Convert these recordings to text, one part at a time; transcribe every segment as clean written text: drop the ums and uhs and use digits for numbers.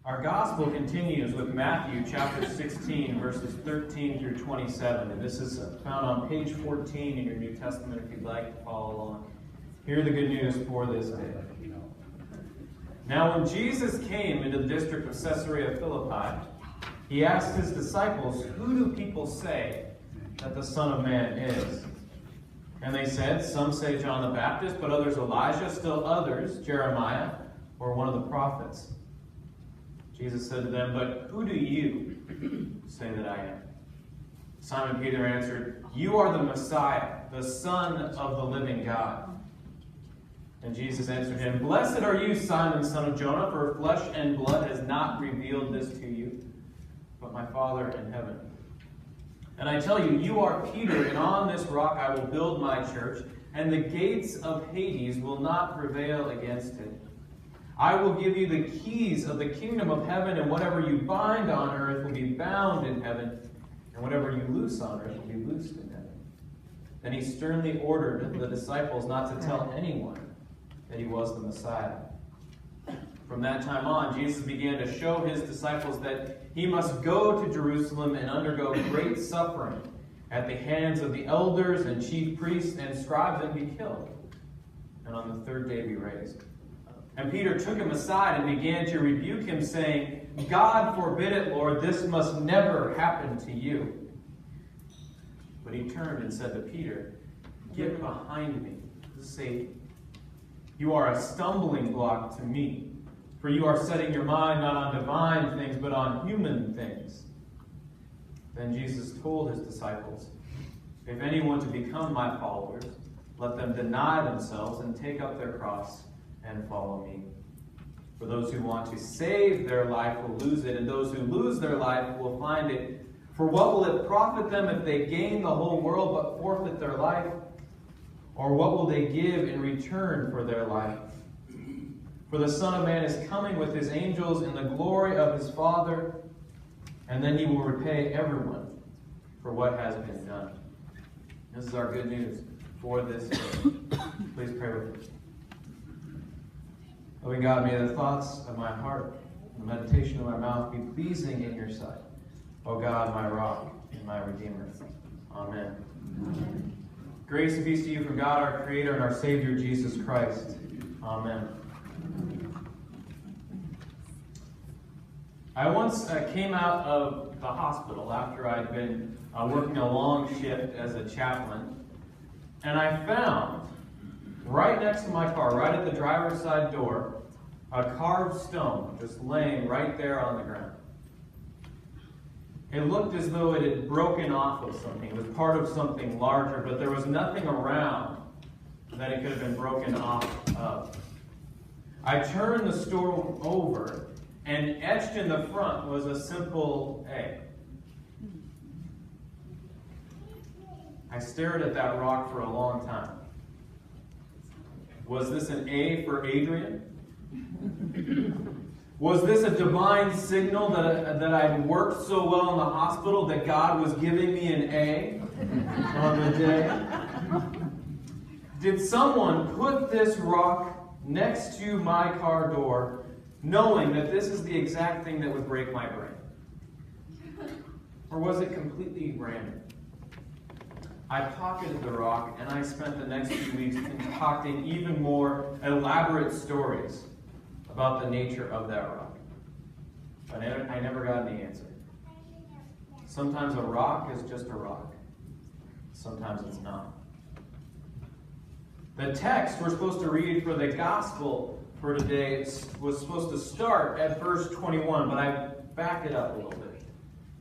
Our gospel continues with Matthew chapter 16, verses 13 through 27. And this is found on page 14 in your New Testament if you'd like to follow along. Hear the good news for this day. Now when Jesus came into the district of Caesarea Philippi, he asked his disciples, "Who do people say that the Son of Man is?" And they said, "Some say John the Baptist, but others Elijah, still others Jeremiah, or one of the prophets." Jesus said to them, "But who do you say that I am?" Simon Peter answered, "You are the Messiah, the Son of the living God." And Jesus answered him, "Blessed are you, Simon, son of Jonah, for flesh and blood has not revealed this to you, but my Father in heaven. And I tell you, you are Peter, and on this rock I will build my church, and the gates of Hades will not prevail against it. I will give you the keys of the kingdom of heaven, and whatever you bind on earth will be bound in heaven, and whatever you loose on earth will be loosed in heaven." Then he sternly ordered the disciples not to tell anyone that he was the Messiah. From that time on, Jesus began to show his disciples that he must go to Jerusalem and undergo great suffering at the hands of the elders and chief priests and scribes and be killed, and on the third day be raised. And Peter took him aside and began to rebuke him, saying, "God forbid it, Lord, this must never happen to you." But he turned and said to Peter, "Get behind me, Satan. You are a stumbling block to me, for you are setting your mind not on divine things, but on human things." Then Jesus told his disciples, "If anyone to become my followers, let them deny themselves and take up their cross and follow me. For those who want to save their life will lose it, and those who lose their life will find it. For what will it profit them if they gain the whole world but forfeit their life? Or what will they give in return for their life? For the Son of Man is coming with his angels in the glory of his Father, and then he will repay everyone for what has been done." This is our good news for this day. Please pray with me. Loving God, may the thoughts of my heart and the meditation of my mouth be pleasing in your sight. O God, my rock and my redeemer. Amen. Amen. Grace and peace to you from God, our Creator, and our Savior, Jesus Christ. Amen. I once came out of the hospital after I'd been working a long shift as a chaplain, and I found right next to my car, right at the driver's side door, a carved stone just laying right there on the ground. It looked as though it had broken off of something. It was part of something larger, but there was nothing around that it could have been broken off of. I turned the stone over, and etched in the front was a simple A. I stared at that rock for a long time. Was this an A for Adrian? Was this a divine signal that I'd worked so well in the hospital that God was giving me an A on the day? Did someone put this rock next to my car door knowing that this is the exact thing that would break my brain? Or was it completely random? I pocketed the rock, and I spent the next few weeks concocting even more elaborate stories about the nature of that rock. But I never got any answer. Sometimes a rock is just a rock. Sometimes it's not. The text we're supposed to read for the gospel for today was supposed to start at verse 21, but I backed it up a little bit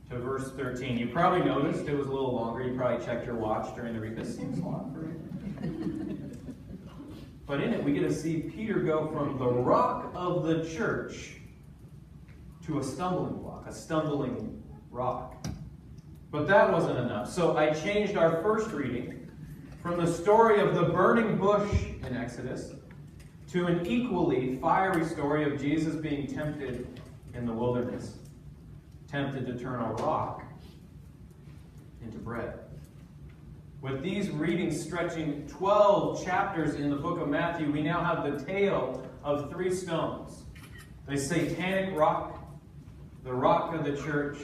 to verse 13. You probably noticed it was a little longer. You probably checked your watch during the read. This seems long for you. But in it, we get to see Peter go from the rock of the church to a stumbling block, a stumbling rock. But that wasn't enough. So I changed our first reading from the story of the burning bush in Exodus to an equally fiery story of Jesus being tempted in the wilderness, tempted to turn a rock into bread. With these readings stretching 12 chapters in the book of Matthew, we now have the tale of three stones: the satanic rock, the rock of the church,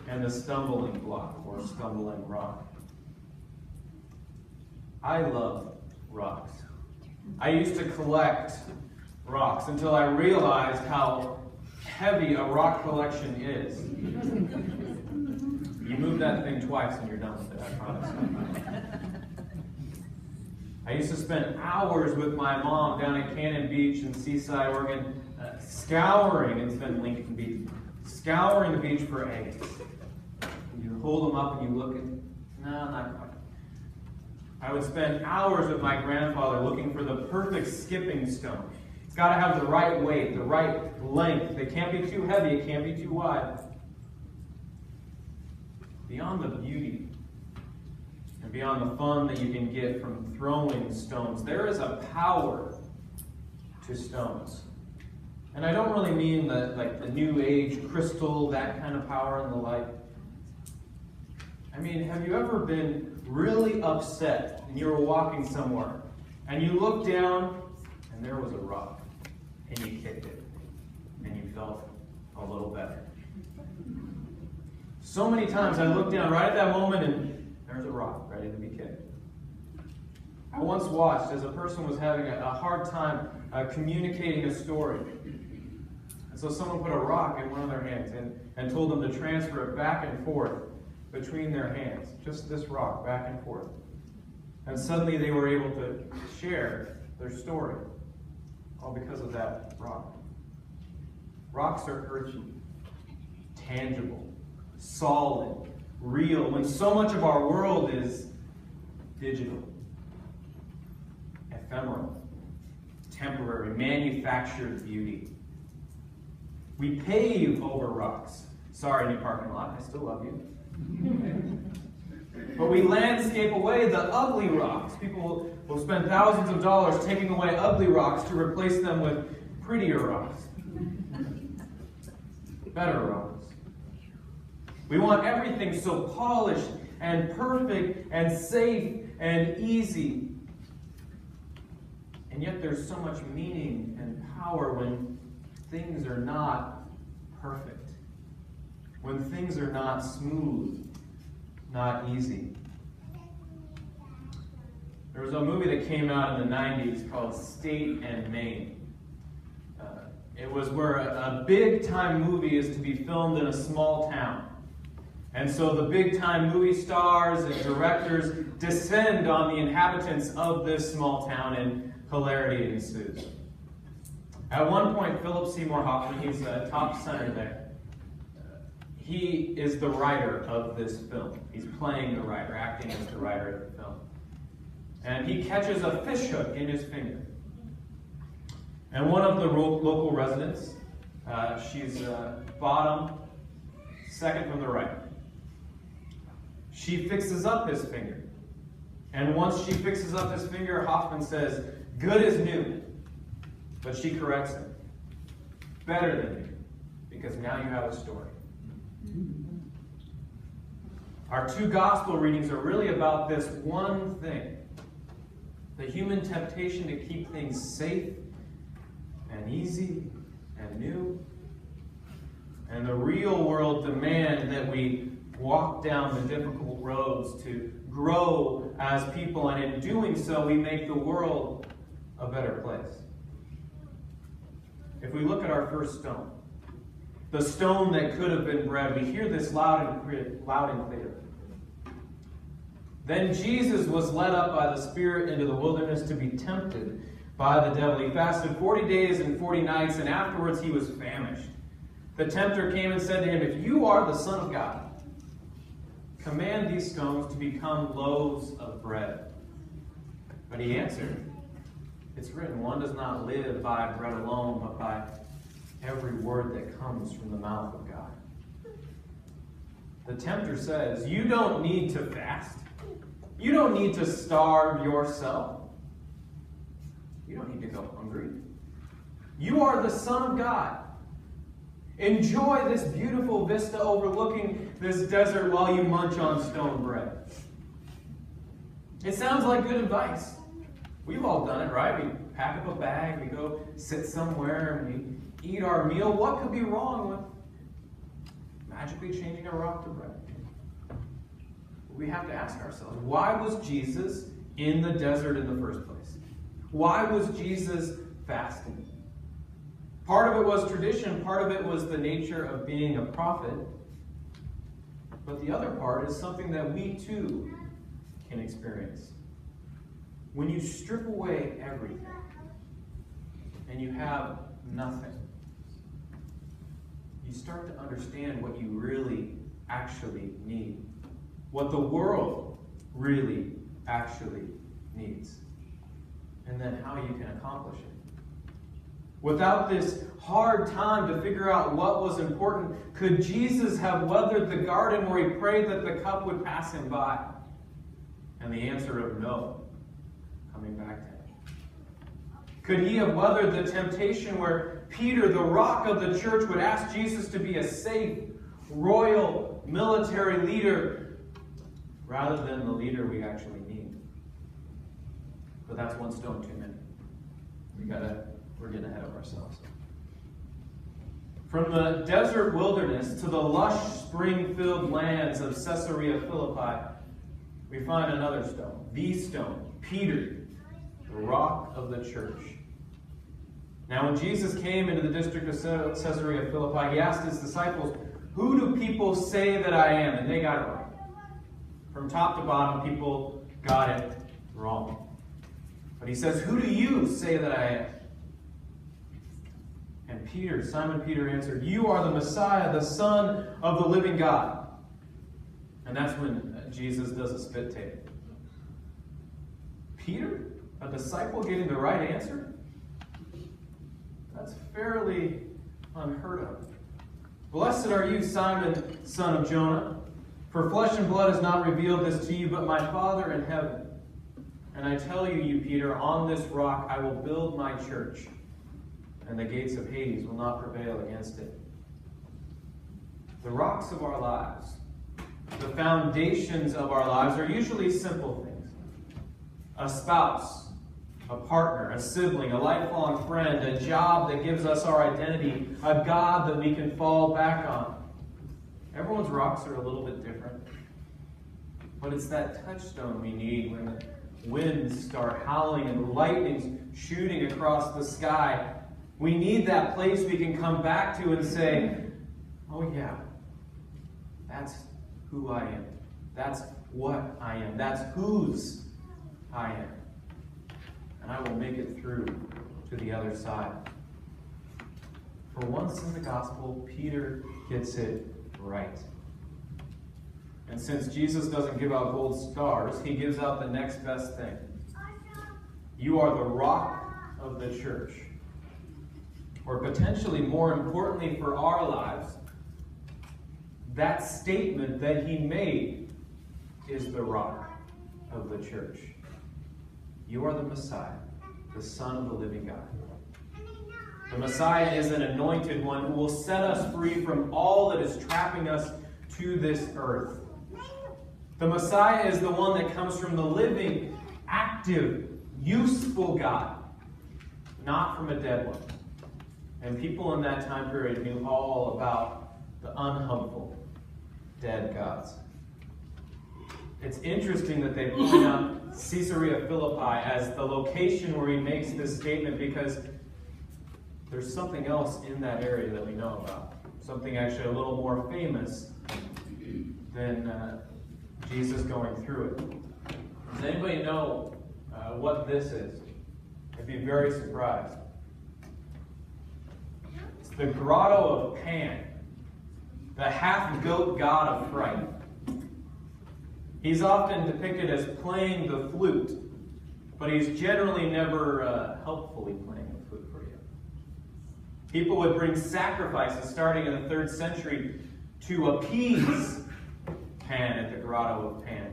and the stumbling block or stumbling rock. I love rocks. I used to collect rocks until I realized how heavy a rock collection is. You move that thing twice and you're done with it, I promise. I used to spend hours with my mom down at Cannon Beach in Seaside, Oregon, scouring, and it's been Lincoln Beach, scouring the beach for eggs. You hold them up and you look and, no, not quite. I would spend hours with my grandfather looking for the perfect skipping stone. It's got to have the right weight, the right length. It can't be too heavy, it can't be too wide. Beyond the beauty and beyond the fun that you can get from throwing stones, there is a power to stones. And I don't really mean the new age crystal, that kind of power and the like. I mean, have you ever been really upset and you were walking somewhere and you looked down and there was a rock and you kicked it and you felt a little better? So many times I looked down right at that moment and there's a rock ready to be kicked. I once watched as a person was having a hard time communicating a story. And so someone put a rock in one of their hands and told them to transfer it back and forth between their hands. Just this rock, back and forth. And suddenly they were able to share their story. All because of that rock. Rocks are earthy, tangible, solid, real, when so much of our world is digital, ephemeral, temporary, manufactured beauty. We pave over rocks. Sorry, new parking lot, I still love you. But we landscape away the ugly rocks. People will spend thousands of dollars taking away ugly rocks to replace them with prettier rocks. Better rocks. We want everything so polished and perfect and safe and easy. And yet there's so much meaning and power when things are not perfect. When things are not smooth, not easy. There was a movie that came out in the 90s called State and Main. It was where a big-time movie is to be filmed in a small town. And so the big-time movie stars and directors descend on the inhabitants of this small town, and hilarity ensues. At one point, Philip Seymour Hoffman, he's a top center there. He is the writer of this film. He's playing the writer, acting as the writer of the film. And he catches a fish hook in his finger. And one of the local residents, she's bottom, second from the right. She fixes up his finger. And once she fixes up his finger, Hoffman says, "Good as new." But she corrects him. "Better than new, because now you have a story." Our two gospel readings are really about this one thing. The human temptation to keep things safe and easy and new. And the real world demand that we walk down the difficult roads to grow as people, and in doing so, we make the world a better place. If we look at our first stone, the stone that could have been bread, we hear this loud and clear. Then Jesus was led up by the Spirit into the wilderness to be tempted by the devil. He fasted 40 days and 40 nights, and afterwards he was famished. The tempter came and said to him, "If you are the Son of God, command these stones to become loaves of bread." But he answered, "It's written, one does not live by bread alone, but by every word that comes from the mouth of God." The tempter says, you don't need to fast. You don't need to starve yourself. You don't need to go hungry. You are the Son of God. Enjoy this beautiful vista overlooking this desert while you munch on stone bread. It sounds like good advice. We've all done it, right? We pack up a bag, we go sit somewhere, and we eat our meal. What could be wrong magically changing a rock to bread. We have to ask ourselves, why was Jesus in the desert in the first place? Why was Jesus fasting? Part of it was tradition, part of it was the nature of being a prophet. But the other part is something that we too can experience. When you strip away everything and you have nothing, you start to understand what you really actually need. What the world really actually needs. And then how you can accomplish it. Without this hard time to figure out what was important, could Jesus have weathered the garden where he prayed that the cup would pass him by? And the answer of no, coming back to him. Could he have weathered the temptation where Peter, the rock of the church, would ask Jesus to be a safe, royal, military leader rather than the leader we actually need? But that's one stone too many. We're getting ahead of ourselves. From the desert wilderness to the lush spring-filled lands of Caesarea Philippi, we find another stone, the stone, Peter, the rock of the church. Now, when Jesus came into the district of Caesarea Philippi, he asked his disciples, "Who do people say that I am?" And they got it right. From top to bottom, people got it wrong. But he says, "Who do you say that I am?" And Simon Peter answered, "You are the Messiah, the Son of the living God." And that's when Jesus does a spit take. Peter, a disciple, getting the right answer? That's fairly unheard of. "Blessed are you, Simon, son of Jonah, for flesh and blood has not revealed this to you, but my Father in heaven. And I tell you, Peter, on this rock I will build my church, and the gates of Hades will not prevail against it." The rocks of our lives, the foundations of our lives, are usually simple things. A spouse, a partner, a sibling, a lifelong friend, a job that gives us our identity, a God that we can fall back on. Everyone's rocks are a little bit different. But it's that touchstone we need when the winds start howling and lightning's shooting across the sky. We need that place we can come back to and say, "Oh yeah, that's who I am. That's what I am. That's whose I am. And I will make it through to the other side." For once in the gospel, Peter gets it right. And since Jesus doesn't give out gold stars, he gives out the next best thing. You are the rock of the church. Or potentially, more importantly for our lives, that statement that he made is the rock of the church. You are the Messiah, the Son of the living God. The Messiah is an anointed one who will set us free from all that is trapping us to this earth. The Messiah is the one that comes from the living, active, useful God, not from a dead one. And people in that time period knew all about the unhelpful, dead gods. It's interesting that they point out Caesarea Philippi as the location where he makes this statement, because there's something else in that area that we know about. Something actually a little more famous than Jesus going through it. Does anybody know what this is? I'd be very surprised. It's the Grotto of Pan, the half-goat god of fright. He's often depicted as playing the flute, but he's generally never helpfully playing the flute for you. People would bring sacrifices starting in the 3rd century to appease Pan at the Grotto of Pan.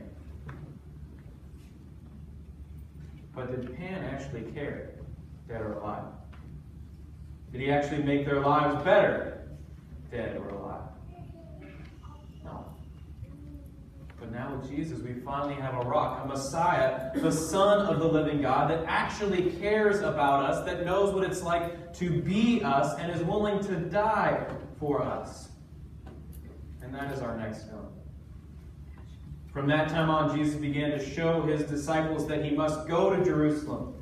But did Pan actually care, dead or alive? Did he actually make their lives better, dead or alive? No. But now with Jesus, we finally have a rock, a Messiah, the Son of the living God, that actually cares about us, that knows what it's like to be us, and is willing to die for us. And that is our next stone. From that time on, Jesus began to show his disciples that he must go to Jerusalem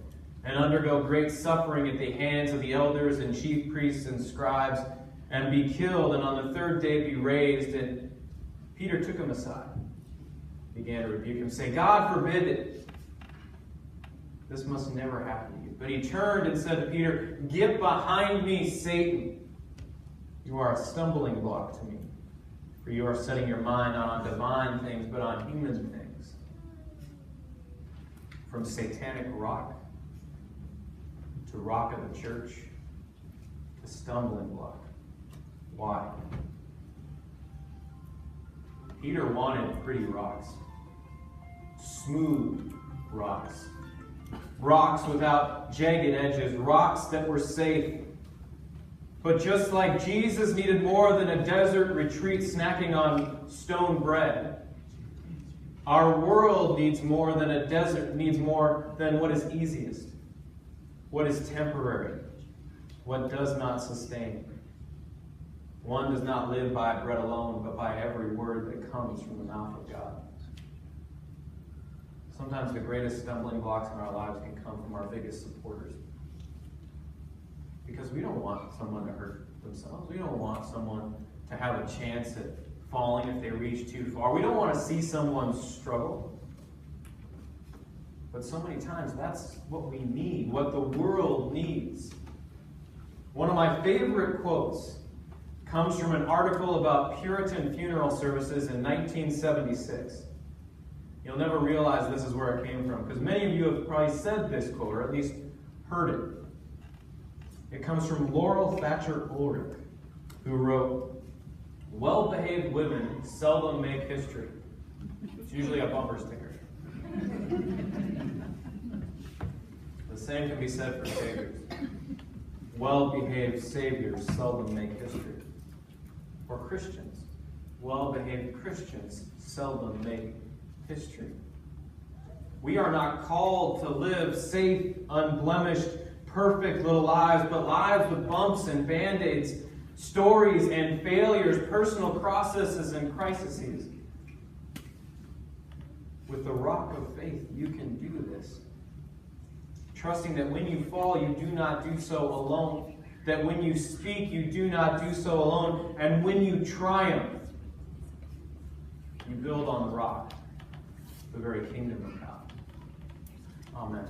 and undergo great suffering at the hands of the elders and chief priests and scribes, and be killed, and on the third day be raised. And Peter took him aside, began to rebuke him, saying, God forbid it. This must never happen to you. But he turned and said to Peter, Get behind me, Satan. You are a stumbling block to me. For you are setting your mind not on divine things, but on human things. From satanic rock to rock of the church to stumbling block. Why? Peter wanted pretty rocks. Smooth rocks. Rocks without jagged edges. Rocks that were safe. But just like Jesus needed more than a desert retreat snacking on stone bread, our world needs more than a desert, needs more than what is easiest, what is temporary, what does not sustain. One does not live by bread alone, but by every word that comes from the mouth of God. Sometimes the greatest stumbling blocks in our lives can come from our biggest supporters. Because we don't want someone to hurt themselves. We don't want someone to have a chance at falling if they reach too far. We don't want to see someone struggle. But so many times that's what we need, what the world needs. One of my favorite quotes comes from an article about Puritan funeral services in 1976. You'll never realize this is where it came from, because many of you have probably said this quote, or at least heard it. It comes from Laurel Thatcher Ulrich, who wrote, Well-behaved women seldom make history. It's usually a bumper sticker. The same can be said for saviors. Well-behaved saviors seldom make history. Or Christians. Well-behaved Christians seldom make history. We are not called to live safe, unblemished, perfect little lives, but lives with bumps and band-aids, stories and failures, personal processes and crises. With the rock of faith, you can do this. Trusting that when you fall, you do not do so alone. That when you speak, you do not do so alone. And when you triumph, you build on the rock, the very kingdom of God. Amen.